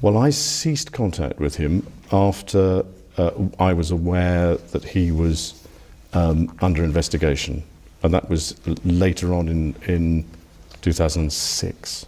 Well, I ceased contact with him after I was aware that he was under investigation, and that was later on in 2006.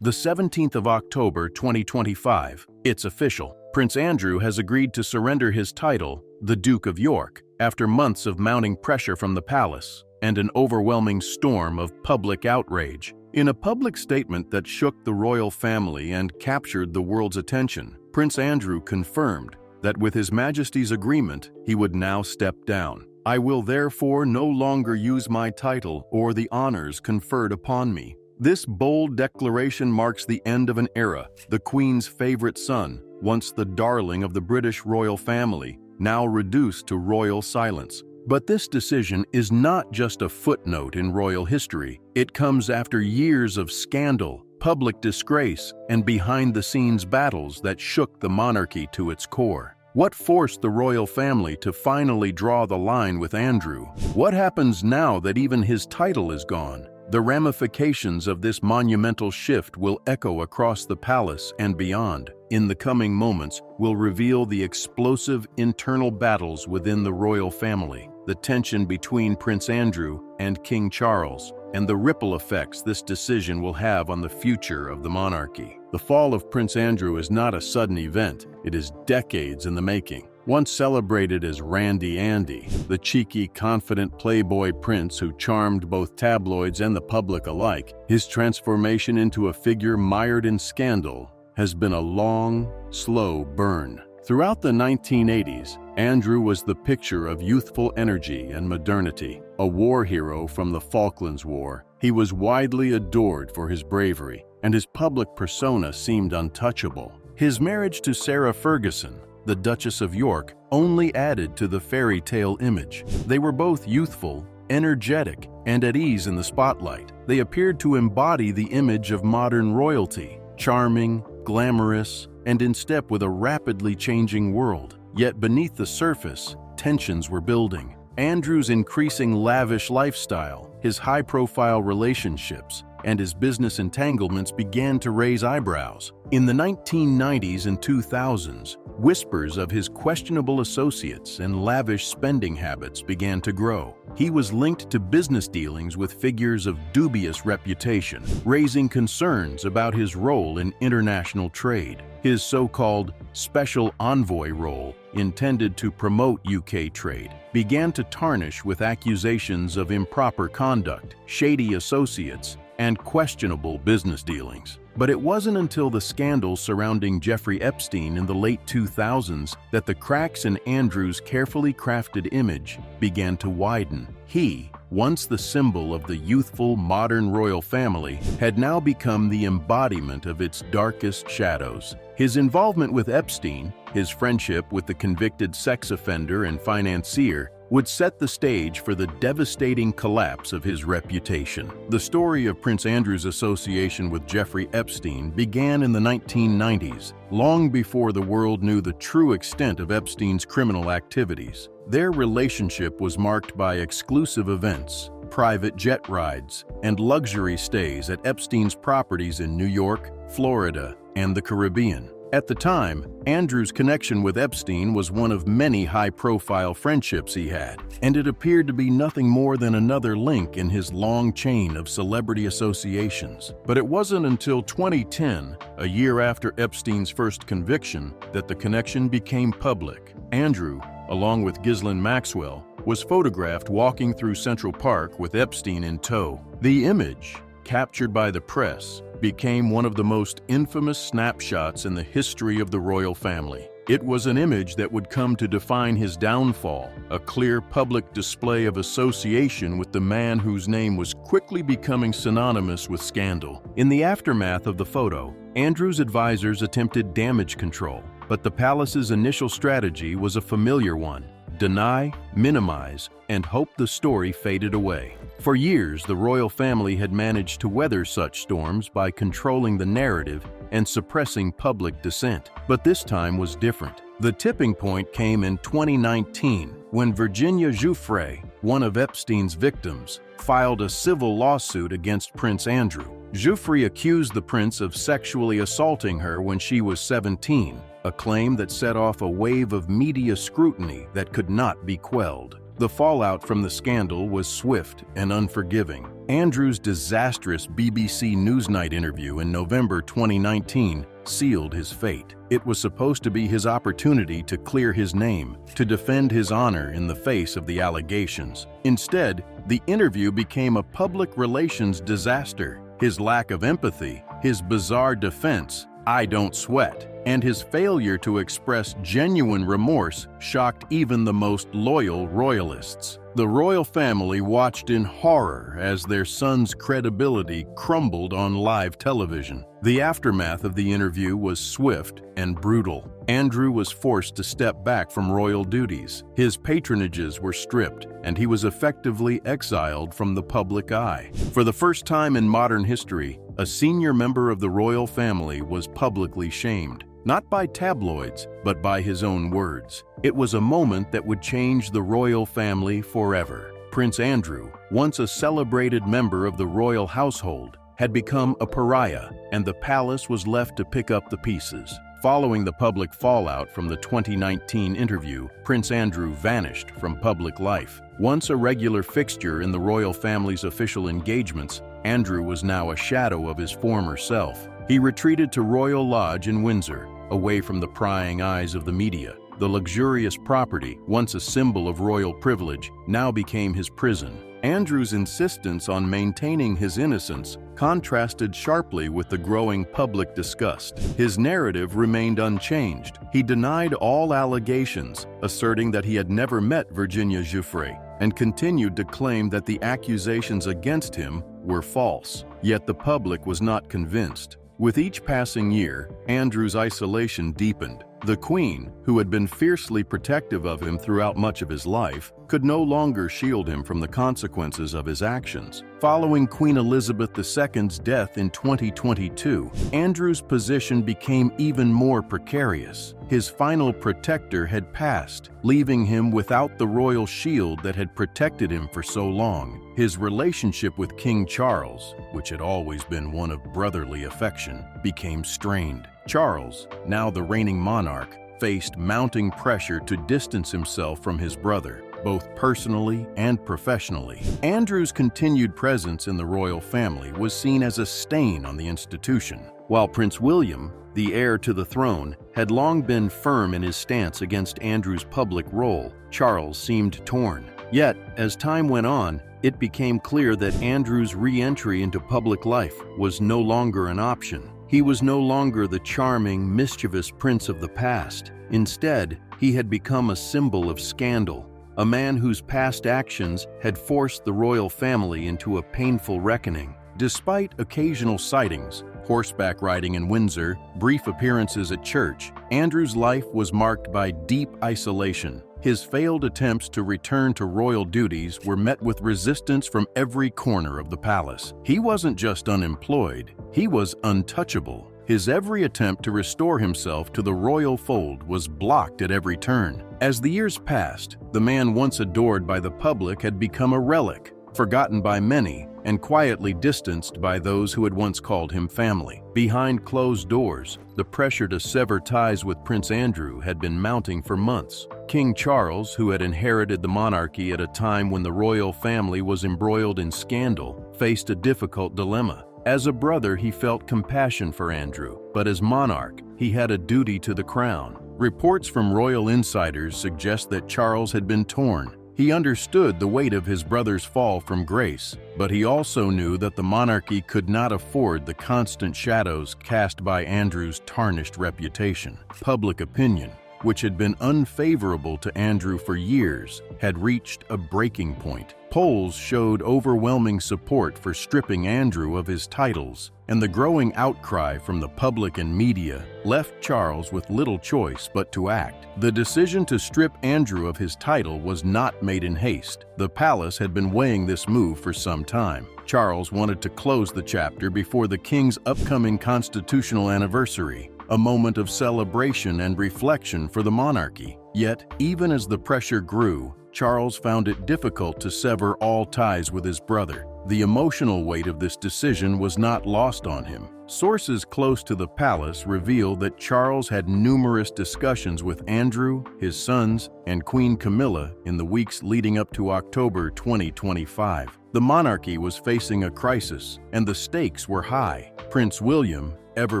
The 17th of October 2025, it's official. Prince Andrew has agreed to surrender his title, the Duke of York, after months of mounting pressure from the palace and an overwhelming storm of public outrage. In a public statement that shook the royal family and captured the world's attention, Prince Andrew confirmed that with His Majesty's agreement, he would now step down. "I will therefore no longer use my title or the honors conferred upon me." This bold declaration marks the end of an era. The Queen's favorite son, once the darling of the British royal family, now reduced to royal silence. But this decision is not just a footnote in royal history. It comes after years of scandal, public disgrace, and behind-the-scenes battles that shook the monarchy to its core. What forced the royal family to finally draw the line with Andrew? What happens now that even his title is gone? The ramifications of this monumental shift will echo across the palace and beyond. In the coming moments, we'll reveal the explosive internal battles within the royal family, the tension between Prince Andrew and King Charles, and the ripple effects this decision will have on the future of the monarchy. The fall of Prince Andrew is not a sudden event. It is decades in the making. Once celebrated as Randy Andy, the cheeky, confident playboy prince who charmed both tabloids and the public alike, his transformation into a figure mired in scandal has been a long, slow burn. Throughout the 1980s, Andrew was the picture of youthful energy and modernity. A war hero from the Falklands War, he was widely adored for his bravery, and his public persona seemed untouchable. His marriage to Sarah Ferguson, the Duchess of York, only added to the fairy tale image. They were both youthful, energetic, and at ease in the spotlight. They appeared to embody the image of modern royalty, charming, glamorous, and in step with a rapidly changing world. Yet beneath the surface, tensions were building. Andrew's increasing lavish lifestyle, his high-profile relationships, and his business entanglements began to raise eyebrows. In the 1990s and 2000s, whispers of his questionable associates and lavish spending habits began to grow. He was linked to business dealings with figures of dubious reputation, raising concerns about his role in international trade. His so-called special envoy role, intended to promote UK trade, began to tarnish with accusations of improper conduct, shady associates, and questionable business dealings. But it wasn't until the scandal surrounding Jeffrey Epstein in the late 2000s that the cracks in Andrew's carefully crafted image began to widen. He, once the symbol of the youthful, modern royal family, had now become the embodiment of its darkest shadows. His involvement with Epstein, his friendship with the convicted sex offender and financier, would set the stage for the devastating collapse of his reputation. The story of Prince Andrew's association with Jeffrey Epstein began in the 1990s, long before the world knew the true extent of Epstein's criminal activities. Their relationship was marked by exclusive events, private jet rides, and luxury stays at Epstein's properties in New York, Florida, and the Caribbean. At the time, Andrew's connection with Epstein was one of many high-profile friendships he had, and it appeared to be nothing more than another link in his long chain of celebrity associations. But it wasn't until 2010, a year after Epstein's first conviction, that the connection became public. Andrew, along with Ghislaine Maxwell, was photographed walking through Central Park with Epstein in tow. The image, captured by the press, became one of the most infamous snapshots in the history of the royal family. It was an image that would come to define his downfall, a clear public display of association with the man whose name was quickly becoming synonymous with scandal. In the aftermath of the photo, Andrew's advisors attempted damage control, but the palace's initial strategy was a familiar one: deny, minimize, and hope the story faded away. For years, the royal family had managed to weather such storms by controlling the narrative and suppressing public dissent. But this time was different. The tipping point came in 2019, when Virginia Giuffre, one of Epstein's victims, filed a civil lawsuit against Prince Andrew. Giuffre accused the prince of sexually assaulting her when she was 17, a claim that set off a wave of media scrutiny that could not be quelled. The fallout from the scandal was swift and unforgiving. Andrew's disastrous BBC Newsnight interview in November 2019 sealed his fate. It was supposed to be his opportunity to clear his name, to defend his honor in the face of the allegations. Instead, the interview became a public relations disaster. His lack of empathy, his bizarre defense, "I don't sweat," and his failure to express genuine remorse shocked even the most loyal royalists. The royal family watched in horror as their son's credibility crumbled on live television. The aftermath of the interview was swift and brutal. Andrew was forced to step back from royal duties. His patronages were stripped, and he was effectively exiled from the public eye. For the first time in modern history, a senior member of the royal family was publicly shamed. Not by tabloids, but by his own words. It was a moment that would change the royal family forever. Prince Andrew, once a celebrated member of the royal household, had become a pariah, and the palace was left to pick up the pieces. Following the public fallout from the 2019 interview, Prince Andrew vanished from public life. Once a regular fixture in the royal family's official engagements, Andrew was now a shadow of his former self. He retreated to Royal Lodge in Windsor, away from the prying eyes of the media. The luxurious property, once a symbol of royal privilege, now became his prison. Andrew's insistence on maintaining his innocence contrasted sharply with the growing public disgust. His narrative remained unchanged. He denied all allegations, asserting that he had never met Virginia Giuffre, and continued to claim that the accusations against him were false. Yet the public was not convinced. With each passing year, Andrew's isolation deepened. The Queen, who had been fiercely protective of him throughout much of his life, could no longer shield him from the consequences of his actions. Following Queen Elizabeth II's death in 2022, Andrew's position became even more precarious. His final protector had passed, leaving him without the royal shield that had protected him for so long. His relationship with King Charles, which had always been one of brotherly affection, became strained. Charles, now the reigning monarch, faced mounting pressure to distance himself from his brother, both personally and professionally. Andrew's continued presence in the royal family was seen as a stain on the institution. While Prince William, the heir to the throne, had long been firm in his stance against Andrew's public role, Charles seemed torn. Yet, as time went on, it became clear that Andrew's re-entry into public life was no longer an option. He was no longer the charming, mischievous prince of the past. Instead, he had become a symbol of scandal, a man whose past actions had forced the royal family into a painful reckoning. Despite occasional sightings, horseback riding in Windsor, brief appearances at church, Andrew's life was marked by deep isolation. His failed attempts to return to royal duties were met with resistance from every corner of the palace. He wasn't just unemployed, he was untouchable. His every attempt to restore himself to the royal fold was blocked at every turn. As the years passed, the man once adored by the public had become a relic, forgotten by many, and quietly distanced by those who had once called him family. Behind closed doors, the pressure to sever ties with Prince Andrew had been mounting for months. King Charles, who had inherited the monarchy at a time when the royal family was embroiled in scandal, faced a difficult dilemma. As a brother, he felt compassion for Andrew, but as monarch, he had a duty to the crown. Reports from royal insiders suggest that Charles had been torn. He understood the weight of his brother's fall from grace, but he also knew that the monarchy could not afford the constant shadows cast by Andrew's tarnished reputation. Public opinion, which had been unfavorable to Andrew for years, had reached a breaking point. Polls showed overwhelming support for stripping Andrew of his titles, and the growing outcry from the public and media left Charles with little choice but to act. The decision to strip Andrew of his title was not made in haste. The palace had been weighing this move for some time. Charles wanted to close the chapter before the king's upcoming constitutional anniversary, a moment of celebration and reflection for the monarchy. Yet, even as the pressure grew, Charles found it difficult to sever all ties with his brother. The emotional weight of this decision was not lost on him. Sources close to the palace reveal that Charles had numerous discussions with Andrew, his sons, and Queen Camilla in the weeks leading up to October 2025. The monarchy was facing a crisis, and the stakes were high. Prince William, ever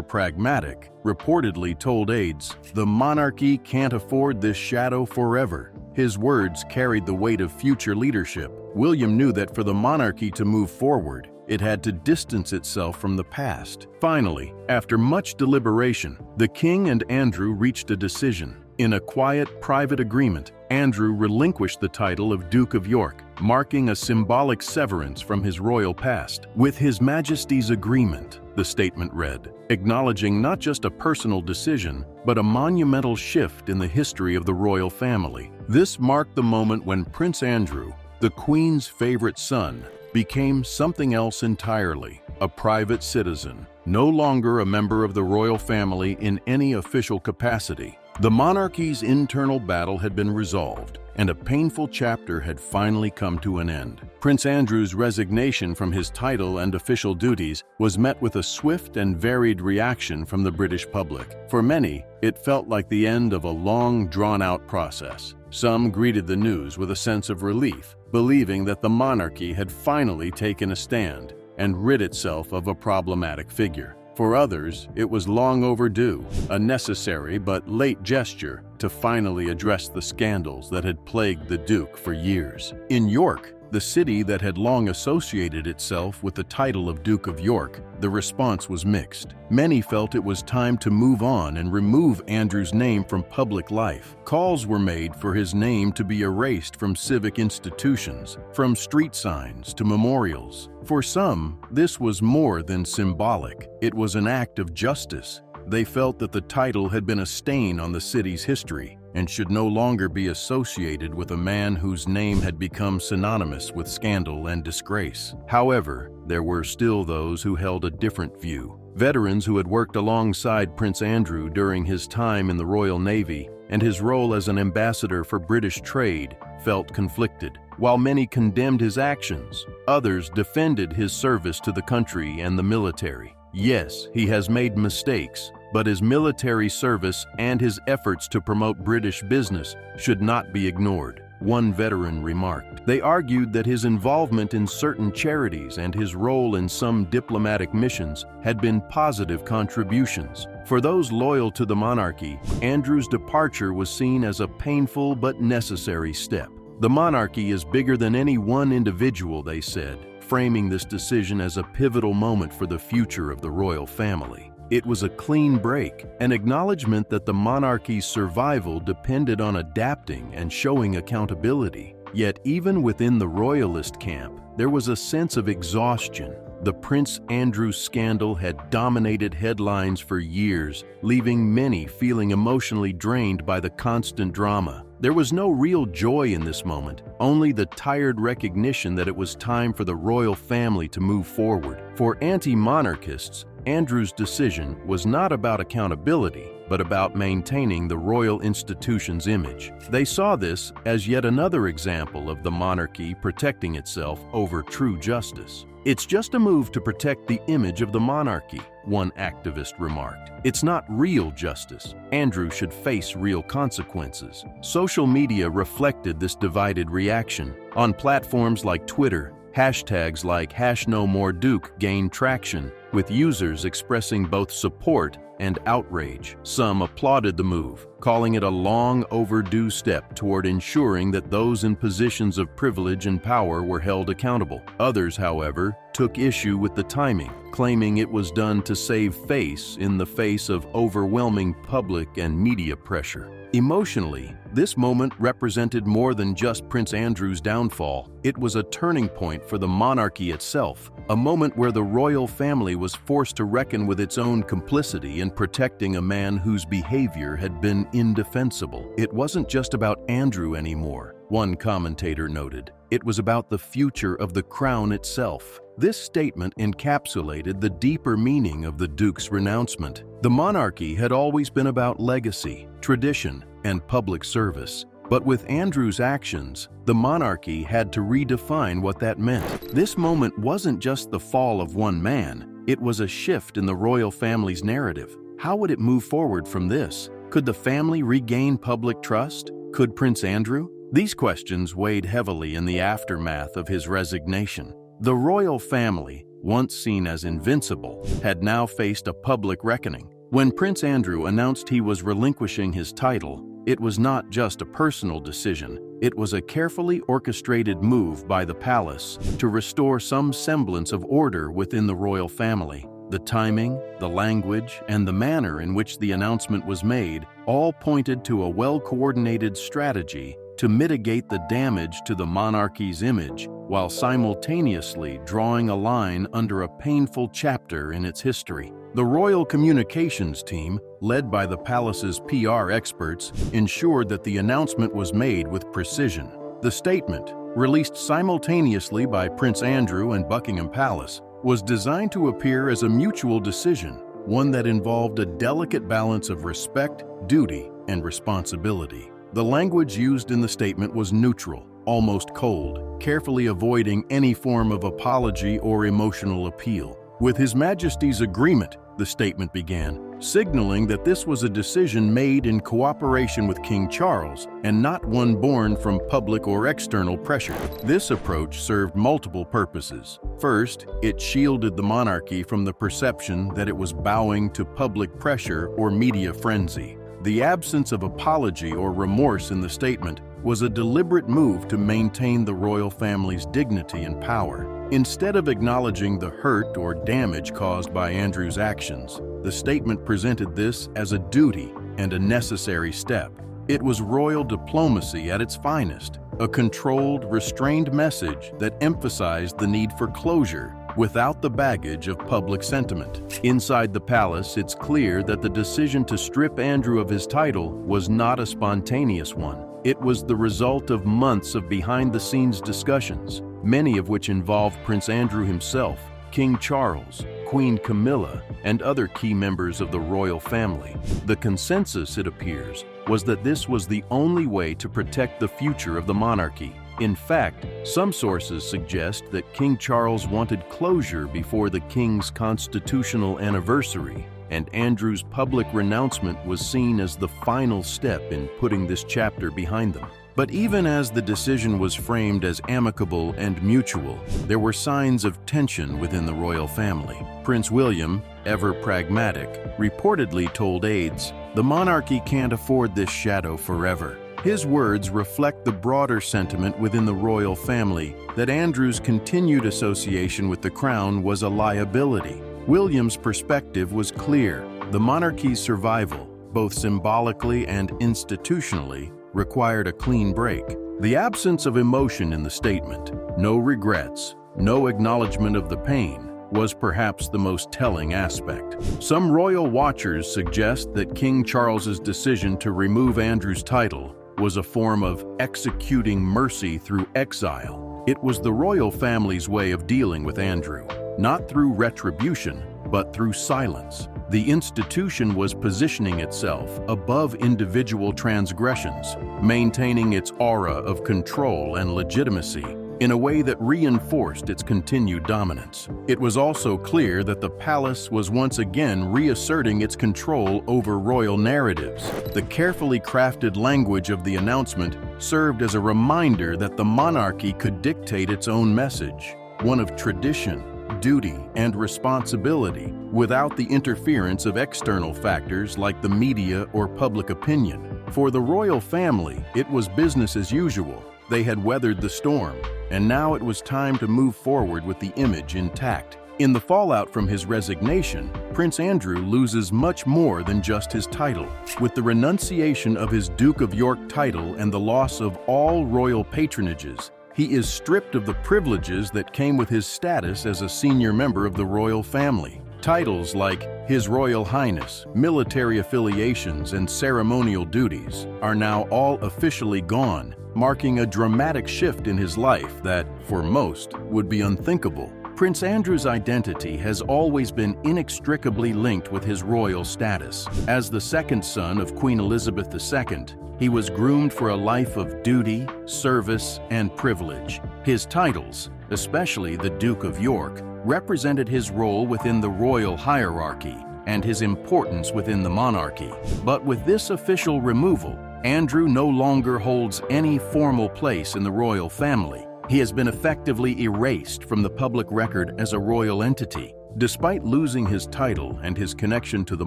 pragmatic, reportedly told aides, "The monarchy can't afford this shadow forever." His words carried the weight of future leadership. William knew that for the monarchy to move forward, it had to distance itself from the past. Finally, after much deliberation, the king and Andrew reached a decision. In a quiet, private agreement, Andrew relinquished the title of Duke of York, marking a symbolic severance from his royal past. "With His Majesty's agreement," the statement read, acknowledging not just a personal decision, but a monumental shift in the history of the royal family. This marked the moment when Prince Andrew, the Queen's favorite son, became something else entirely, a private citizen, no longer a member of the royal family in any official capacity. The monarchy's internal battle had been resolved, and a painful chapter had finally come to an end. Prince Andrew's resignation from his title and official duties was met with a swift and varied reaction from the British public. For many, it felt like the end of a long, drawn-out process. Some greeted the news with a sense of relief, believing that the monarchy had finally taken a stand and rid itself of a problematic figure. For others, it was long overdue, a necessary but late gesture to finally address the scandals that had plagued the Duke for years. In York, the city that had long associated itself with the title of Duke of York, the response was mixed. Many felt it was time to move on and remove Andrew's name from public life. Calls were made for his name to be erased from civic institutions, from street signs to memorials. For some, this was more than symbolic. It was an act of justice. They felt that the title had been a stain on the city's history and should no longer be associated with a man whose name had become synonymous with scandal and disgrace. However, there were still those who held a different view. Veterans who had worked alongside Prince Andrew during his time in the Royal Navy and his role as an ambassador for British trade felt conflicted. While many condemned his actions, others defended his service to the country and the military. Yes, he has made mistakes, but his military service and his efforts to promote British business should not be ignored, one veteran remarked. They argued that his involvement in certain charities and his role in some diplomatic missions had been positive contributions. For those loyal to the monarchy, Andrew's departure was seen as a painful but necessary step. The monarchy is bigger than any one individual, they said, framing this decision as a pivotal moment for the future of the royal family. It was a clean break, an acknowledgement that the monarchy's survival depended on adapting and showing accountability. Yet even within the royalist camp, there was a sense of exhaustion. The Prince Andrew scandal had dominated headlines for years, leaving many feeling emotionally drained by the constant drama. There was no real joy in this moment, only the tired recognition that it was time for the royal family to move forward. For anti-monarchists, Andrew's decision was not about accountability, but about maintaining the royal institution's image. They saw this as yet another example of the monarchy protecting itself over true justice. "It's just a move to protect the image of the monarchy," one activist remarked. "It's not real justice. Andrew should face real consequences." Social media reflected this divided reaction. On platforms like Twitter, hashtags like #NoMoreDuke gained traction, with users expressing both support and outrage. Some applauded the move, calling it a long overdue step toward ensuring that those in positions of privilege and power were held accountable. Others, however, took issue with the timing, claiming it was done to save face in the face of overwhelming public and media pressure. Emotionally, this moment represented more than just Prince Andrew's downfall. It was a turning point for the monarchy itself, a moment where the royal family was forced to reckon with its own complicity in protecting a man whose behavior had been indefensible. It wasn't just about Andrew anymore, one commentator noted. It was about the future of the crown itself. This statement encapsulated the deeper meaning of the Duke's renouncement. The monarchy had always been about legacy, tradition, and public service. But with Andrew's actions, the monarchy had to redefine what that meant. This moment wasn't just the fall of one man, it was a shift in the royal family's narrative. How would it move forward from this? Could the family regain public trust? Could Prince Andrew? These questions weighed heavily in the aftermath of his resignation. The royal family, once seen as invincible, had now faced a public reckoning. When Prince Andrew announced he was relinquishing his title, it was not just a personal decision, it was a carefully orchestrated move by the palace to restore some semblance of order within the royal family. The timing, the language, and the manner in which the announcement was made all pointed to a well-coordinated strategy to mitigate the damage to the monarchy's image while simultaneously drawing a line under a painful chapter in its history. The royal communications team, led by the palace's PR experts, ensured that the announcement was made with precision. The statement, released simultaneously by Prince Andrew and Buckingham Palace, was designed to appear as a mutual decision, one that involved a delicate balance of respect, duty, and responsibility. The language used in the statement was neutral, almost cold, carefully avoiding any form of apology or emotional appeal. With His Majesty's agreement, the statement began, signaling that this was a decision made in cooperation with King Charles and not one born from public or external pressure. This approach served multiple purposes. First, it shielded the monarchy from the perception that it was bowing to public pressure or media frenzy. The absence of apology or remorse in the statement was a deliberate move to maintain the royal family's dignity and power. Instead of acknowledging the hurt or damage caused by Andrew's actions, the statement presented this as a duty and a necessary step. It was royal diplomacy at its finest, a controlled, restrained message that emphasized the need for closure without the baggage of public sentiment. Inside the palace, it's clear that the decision to strip Andrew of his title was not a spontaneous one. It was the result of months of behind-the-scenes discussions, many of which involved Prince Andrew himself, King Charles, Queen Camilla, and other key members of the royal family. The consensus, it appears, was that this was the only way to protect the future of the monarchy. In fact, some sources suggest that King Charles wanted closure before the king's constitutional anniversary, and Andrew's public renouncement was seen as the final step in putting this chapter behind them. But even as the decision was framed as amicable and mutual, there were signs of tension within the royal family. Prince William, ever pragmatic, reportedly told aides, "The monarchy can't afford this shadow forever." His words reflect the broader sentiment within the royal family that Andrew's continued association with the crown was a liability. William's perspective was clear. The monarchy's survival, both symbolically and institutionally, required a clean break. The absence of emotion in the statement, no regrets, no acknowledgement of the pain, was perhaps the most telling aspect. Some royal watchers suggest that King Charles's decision to remove Andrew's title was a form of executing mercy through exile. It was the royal family's way of dealing with Andrew, not through retribution, but through silence. The institution was positioning itself above individual transgressions, maintaining its aura of control and legitimacy in a way that reinforced its continued dominance. It was also clear that the palace was once again reasserting its control over royal narratives. The carefully crafted language of the announcement served as a reminder that the monarchy could dictate its own message, one of tradition, duty, and responsibility, without the interference of external factors like the media or public opinion. For the royal family, it was business as usual. They had weathered the storm, and now it was time to move forward with the image intact. In the fallout from his resignation, Prince Andrew loses much more than just his title. With the renunciation of his Duke of York title and the loss of all royal patronages, he is stripped of the privileges that came with his status as a senior member of the royal family. Titles like His Royal Highness, military affiliations, and ceremonial duties are now all officially gone, marking a dramatic shift in his life that, for most, would be unthinkable. Prince Andrew's identity has always been inextricably linked with his royal status. As the second son of Queen Elizabeth II, he was groomed for a life of duty, service, and privilege. His titles, especially the Duke of York, represented his role within the royal hierarchy and his importance within the monarchy. But with this official removal, Andrew no longer holds any formal place in the royal family. He has been effectively erased from the public record as a royal entity. Despite losing his title and his connection to the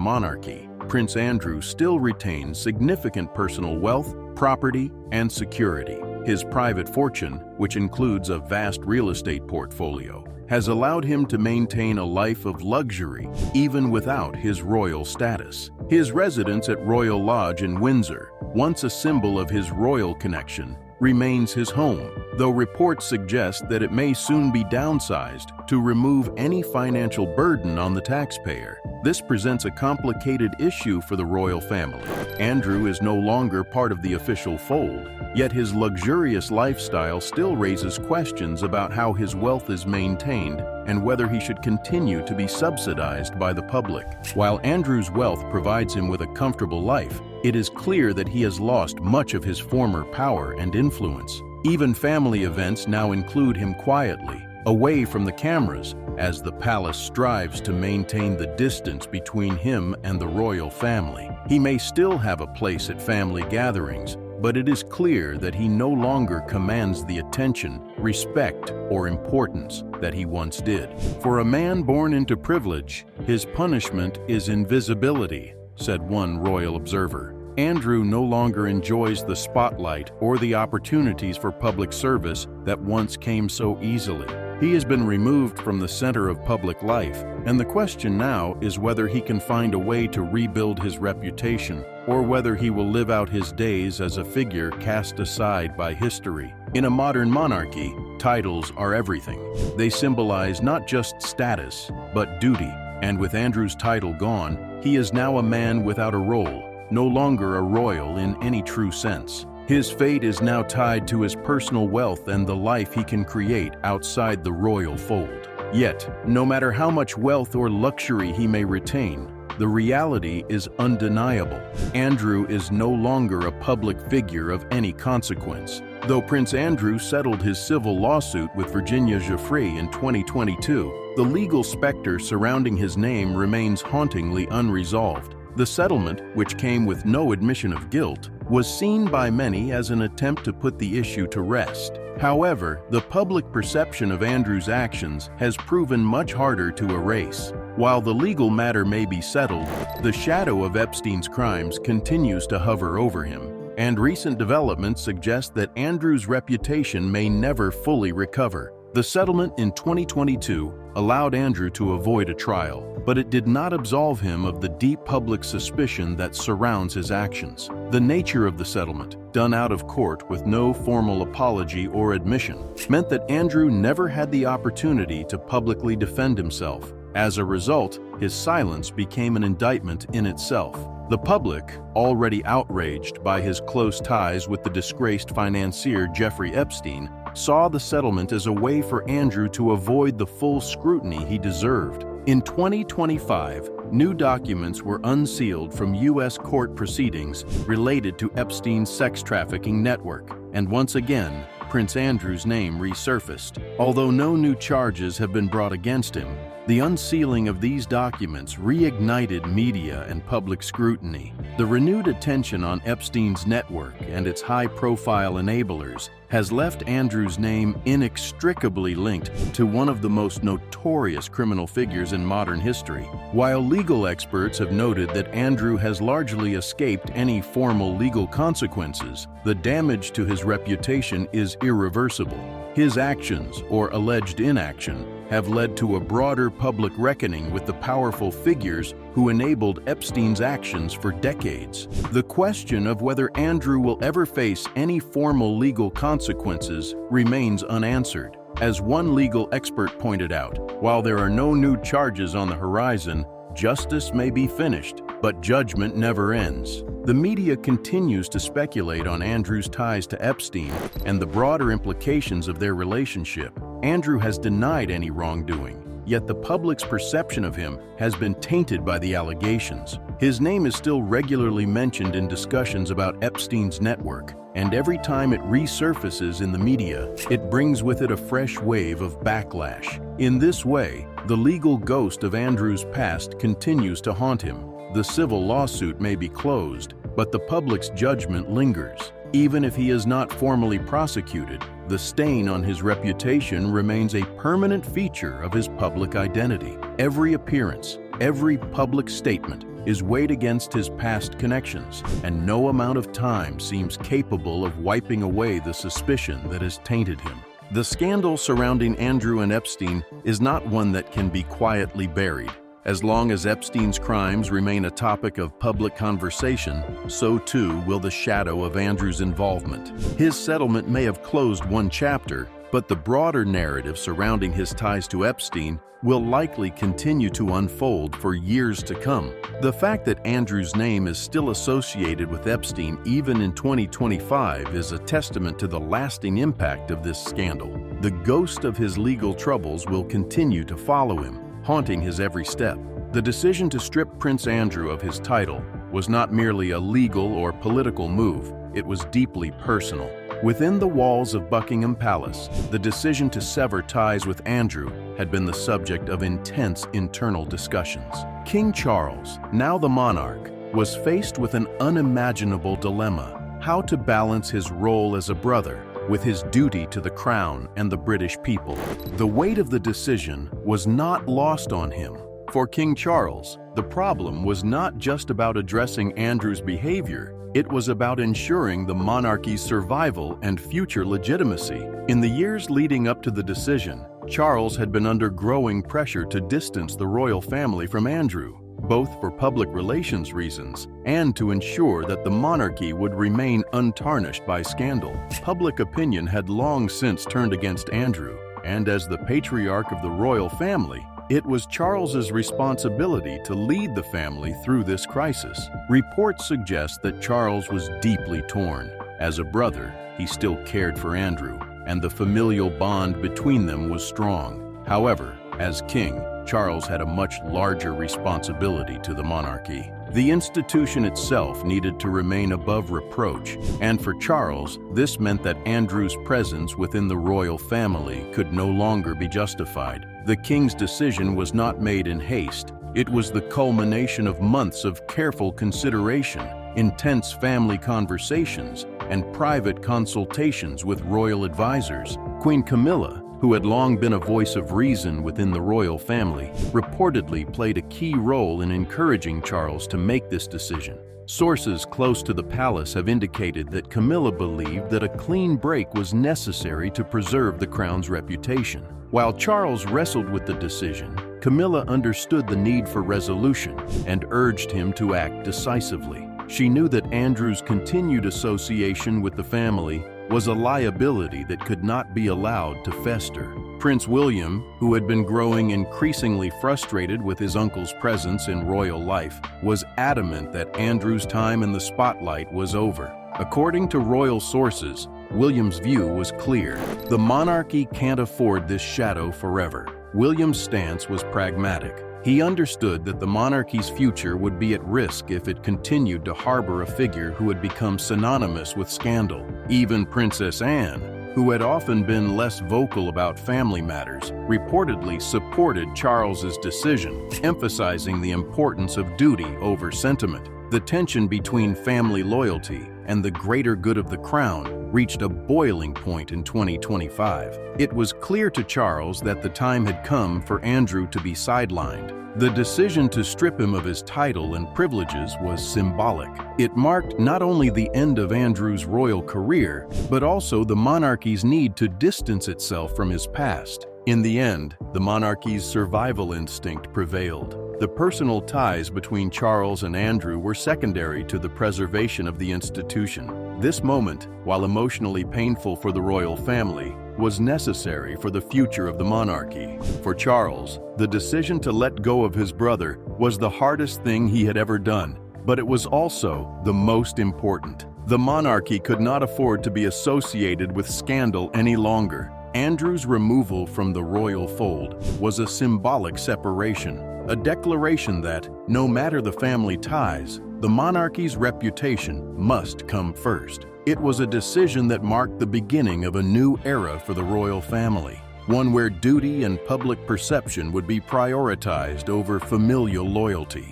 monarchy, Prince Andrew still retains significant personal wealth, property, and security. His private fortune, which includes a vast real estate portfolio, has allowed him to maintain a life of luxury even without his royal status. His residence at Royal Lodge in Windsor, once a symbol of his royal connection, remains his home, though reports suggest that it may soon be downsized to remove any financial burden on the taxpayer. This presents a complicated issue for the royal family. Andrew is no longer part of the official fold, yet his luxurious lifestyle still raises questions about how his wealth is maintained and whether he should continue to be subsidized by the public. While Andrew's wealth provides him with a comfortable life, it is clear that he has lost much of his former power and influence. Even family events now include him quietly, away from the cameras, as the palace strives to maintain the distance between him and the royal family. He may still have a place at family gatherings, but it is clear that he no longer commands the attention, respect, or importance that he once did. For a man born into privilege, his punishment is invisibility, said one royal observer. Andrew no longer enjoys the spotlight or the opportunities for public service that once came so easily. He has been removed from the center of public life, and the question now is whether he can find a way to rebuild his reputation, or whether he will live out his days as a figure cast aside by history. In a modern monarchy, titles are everything. They symbolize not just status, but duty. And with Andrew's title gone, he is now a man without a role, no longer a royal in any true sense. His fate is now tied to his personal wealth and the life he can create outside the royal fold. Yet, no matter how much wealth or luxury he may retain, the reality is undeniable. Andrew is no longer a public figure of any consequence. Though Prince Andrew settled his civil lawsuit with Virginia Giuffre in 2022, the legal specter surrounding his name remains hauntingly unresolved. The settlement, which came with no admission of guilt, was seen by many as an attempt to put the issue to rest. However, the public perception of Andrew's actions has proven much harder to erase. While the legal matter may be settled, the shadow of Epstein's crimes continues to hover over him, and recent developments suggest that Andrew's reputation may never fully recover. The settlement in 2022 allowed Andrew to avoid a trial, but it did not absolve him of the deep public suspicion that surrounds his actions. The nature of the settlement, done out of court with no formal apology or admission, meant that Andrew never had the opportunity to publicly defend himself. As a result, his silence became an indictment in itself. The public, already outraged by his close ties with the disgraced financier Jeffrey Epstein, saw the settlement as a way for Andrew to avoid the full scrutiny he deserved. In 2025, new documents were unsealed from U.S. court proceedings related to Epstein's sex trafficking network, and once again, Prince Andrew's name resurfaced. Although no new charges have been brought against him, the unsealing of these documents reignited media and public scrutiny. The renewed attention on Epstein's network and its high-profile enablers has left Andrew's name inextricably linked to one of the most notorious criminal figures in modern history. While legal experts have noted that Andrew has largely escaped any formal legal consequences, the damage to his reputation is irreversible. His actions, or alleged inaction, have led to a broader public reckoning with the powerful figures who enabled Epstein's actions for decades. The question of whether Andrew will ever face any formal legal consequences remains unanswered. As one legal expert pointed out, while there are no new charges on the horizon, justice may be finished, but judgment never ends. The media continues to speculate on Andrew's ties to Epstein and the broader implications of their relationship. Andrew has denied any wrongdoing, yet the public's perception of him has been tainted by the allegations. His name is still regularly mentioned in discussions about Epstein's network, and every time it resurfaces in the media, it brings with it a fresh wave of backlash. In this way, the legal ghost of Andrew's past continues to haunt him. The civil lawsuit may be closed, but the public's judgment lingers. Even if he is not formally prosecuted, the stain on his reputation remains a permanent feature of his public identity. Every appearance, every public statement is weighed against his past connections, and no amount of time seems capable of wiping away the suspicion that has tainted him. The scandal surrounding Andrew and Epstein is not one that can be quietly buried. As long as Epstein's crimes remain a topic of public conversation, so too will the shadow of Andrew's involvement. His settlement may have closed one chapter, but the broader narrative surrounding his ties to Epstein will likely continue to unfold for years to come. The fact that Andrew's name is still associated with Epstein even in 2025 is a testament to the lasting impact of this scandal. The ghost of his legal troubles will continue to follow him, haunting his every step. The decision to strip Prince Andrew of his title was not merely a legal or political move, it was deeply personal. Within the walls of Buckingham Palace, the decision to sever ties with Andrew had been the subject of intense internal discussions. King Charles, now the monarch, was faced with an unimaginable dilemma: how to balance his role as a brother with his duty to the crown and the British people. The weight of the decision was not lost on him. For King Charles, the problem was not just about addressing Andrew's behavior, it was about ensuring the monarchy's survival and future legitimacy. In the years leading up to the decision, Charles had been under growing pressure to distance the royal family from Andrew, both for public relations reasons and to ensure that the monarchy would remain untarnished by scandal. Public opinion had long since turned against Andrew, and as the patriarch of the royal family, it was Charles's responsibility to lead the family through this crisis. Reports suggest that Charles was deeply torn. As a brother, he still cared for Andrew, and the familial bond between them was strong. However, as king, Charles had a much larger responsibility to the monarchy. The institution itself needed to remain above reproach, and for Charles, this meant that Andrew's presence within the royal family could no longer be justified. The king's decision was not made in haste. It was the culmination of months of careful consideration, intense family conversations, and private consultations with royal advisors. Queen Camilla, who had long been a voice of reason within the royal family, reportedly played a key role in encouraging Charles to make this decision. Sources close to the palace have indicated that Camilla believed that a clean break was necessary to preserve the crown's reputation. While Charles wrestled with the decision, Camilla understood the need for resolution and urged him to act decisively. She knew that Andrew's continued association with the family was a liability that could not be allowed to fester. Prince William, who had been growing increasingly frustrated with his uncle's presence in royal life, was adamant that Andrew's time in the spotlight was over. According to royal sources, William's view was clear. The monarchy can't afford this shadow forever. William's stance was pragmatic. He understood that the monarchy's future would be at risk if it continued to harbor a figure who had become synonymous with scandal. Even Princess Anne, who had often been less vocal about family matters, reportedly supported Charles's decision, emphasizing the importance of duty over sentiment. The tension between family loyalty and the greater good of the crown reached a boiling point in 2025. It was clear to Charles that the time had come for Andrew to be sidelined. The decision to strip him of his title and privileges was symbolic. It marked not only the end of Andrew's royal career, but also the monarchy's need to distance itself from his past. In the end, the monarchy's survival instinct prevailed. The personal ties between Charles and Andrew were secondary to the preservation of the institution. This moment, while emotionally painful for the royal family, was necessary for the future of the monarchy. For Charles, the decision to let go of his brother was the hardest thing he had ever done, but it was also the most important. The monarchy could not afford to be associated with scandal any longer. Andrew's removal from the royal fold was a symbolic separation, a declaration that, no matter the family ties, the monarchy's reputation must come first. It was a decision that marked the beginning of a new era for the royal family, one where duty and public perception would be prioritized over familial loyalty.